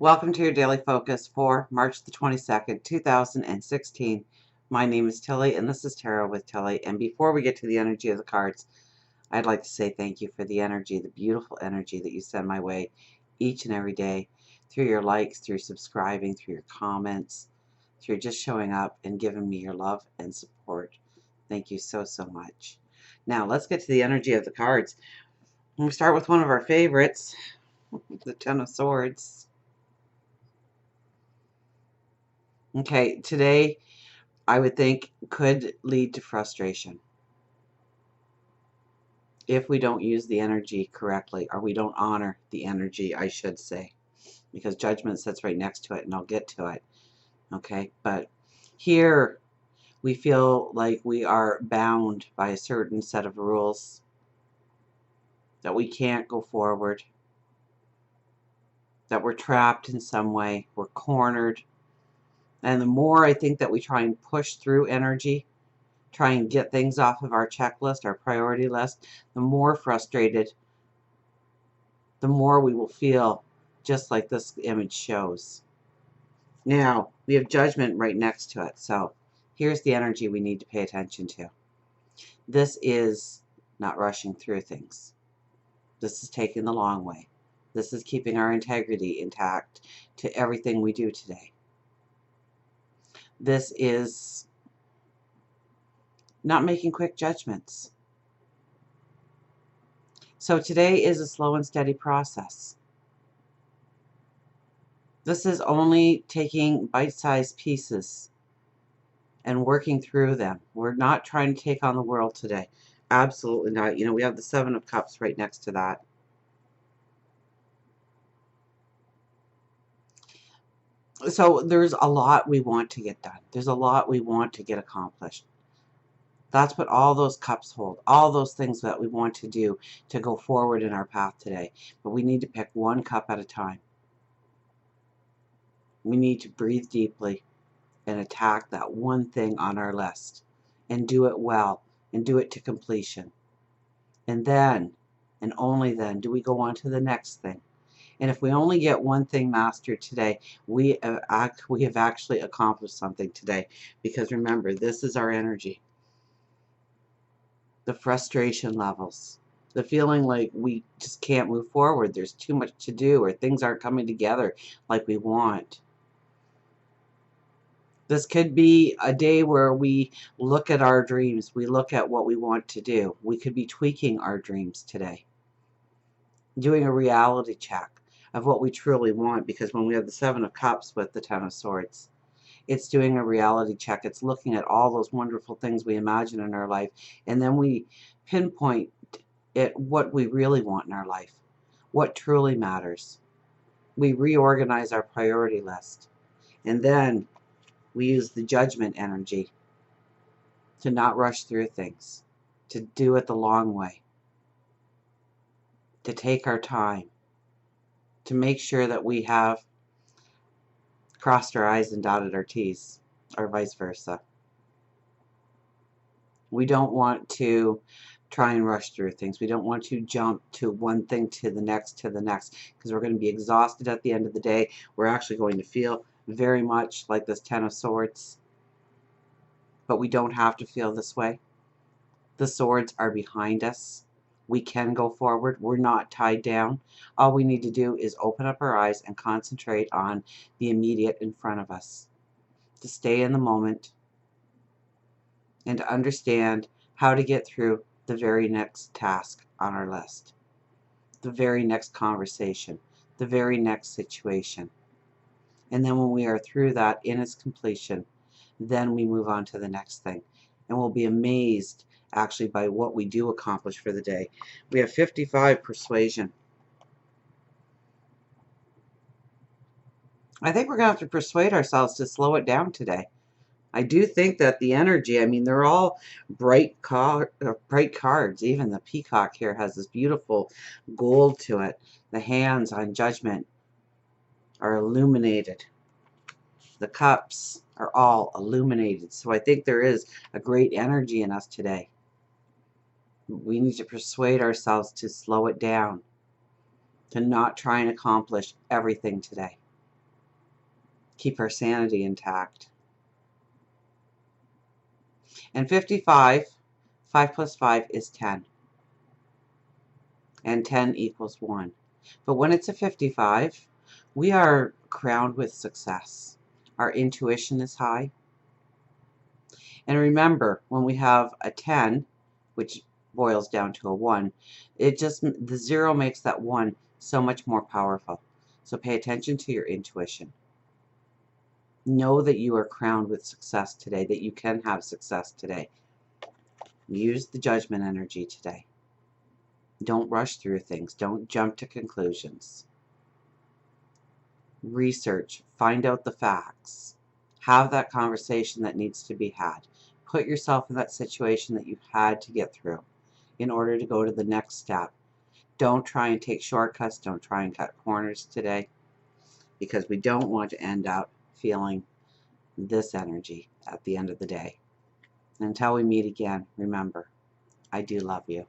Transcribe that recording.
Welcome to your daily focus for March the 22nd, 2016. My name is Tilly, and this is Tarot with Tilly. And before we get to the energy of the cards, I'd like to say thank you for the energy, the beautiful energy that you send my way each and every day through your likes, through subscribing, through your comments, through just showing up and giving me your love and support. Thank you so, so much. Now, let's get to the energy of the cards. We'll start with one of our favorites, the Ten of Swords. Okay, today I would think could lead to frustration if we don't use the energy correctly, or we don't honor the energy, I should say, because judgment sits right next to it, and I'll get to it. Okay, but here we feel like we are bound by a certain set of rules, that we can't go forward, that we're trapped in some way, we're cornered. And the more I think that we try and push through energy, try and get things off of our checklist, our priority list, the more frustrated, the more we will feel, just like this image shows. Now, we have judgment right next to it. So here's the energy we need to pay attention to. This is not rushing through things. This is taking the long way. This is keeping our integrity intact to everything we do today. This is not making quick judgments. So today is a slow and steady process. This is only taking bite-sized pieces and working through them. We're not trying to take on the world today. Absolutely not. You know, we have the Seven of Cups right next to that. So there's a lot we want to get done. There's a lot we want to get accomplished. That's what all those cups hold. All those things that we want to do to go forward in our path today. But we need to pick one cup at a time. We need to breathe deeply and attack that one thing on our list and do it well and do it to completion. And then, and only then, do we go on to the next thing. And if we only get one thing mastered today, we have actually accomplished something today. Because remember, this is our energy. The frustration levels. The feeling like we just can't move forward. There's too much to do, or things aren't coming together like we want. This could be a day where we look at our dreams. We look at what we want to do. We could be tweaking our dreams today. Doing a reality check of what we truly want, because when we have the Seven of Cups with the Ten of Swords, it's doing a reality check. It's looking at all those wonderful things we imagine in our life, and then we pinpoint at what we really want in our life, what truly matters. We reorganize our priority list, and then we use the judgment energy to not rush through things, to do it the long way, to take our time, to make sure that we have crossed our I's and dotted our T's, or vice versa. We don't want to try and rush through things. We don't want to jump to one thing to the next, because we're going to be exhausted at the end of the day. We're actually going to feel very much like this Ten of Swords. But we don't have to feel this way. The swords are behind us. We can go forward. We're not tied down. All we need to do is open up our eyes and concentrate on the immediate in front of us. To stay in the moment and to understand how to get through the very next task on our list, the very next conversation, the very next situation. And then when we are through that in its completion, then we move on to the next thing. And we'll be amazed actually by what we do accomplish for the day. We have 55 persuasion. I think we're going to have to persuade ourselves to slow it down today. I do think that the energy, I mean, they're all bright cards. Even the peacock here has this beautiful gold to it. The hands on judgment are illuminated. The cups are all illuminated. So I think there is a great energy in us today. We need to persuade ourselves to slow it down, to not try and accomplish everything today. keep our sanity intact. And 55, 5 plus 5 is 10. And 10 equals 1. But when it's a 55, we are crowned with success. Our intuition is high. And remember, when we have a 10, which boils down to a 1, the 0 makes that 1 so much more powerful. So pay attention to your intuition. Know that you are crowned with success today, that you can have success today. Use the judgment energy today. Don't rush through things. Don't jump to conclusions. Research. Find out the facts. Have that conversation that needs to be had. Put yourself in that situation that you've had to get through in order to go to the next step. Don't try and take shortcuts. Don't try and cut corners today, because we don't want to end up feeling this energy at the end of the day. Until we meet again, remember, I do love you.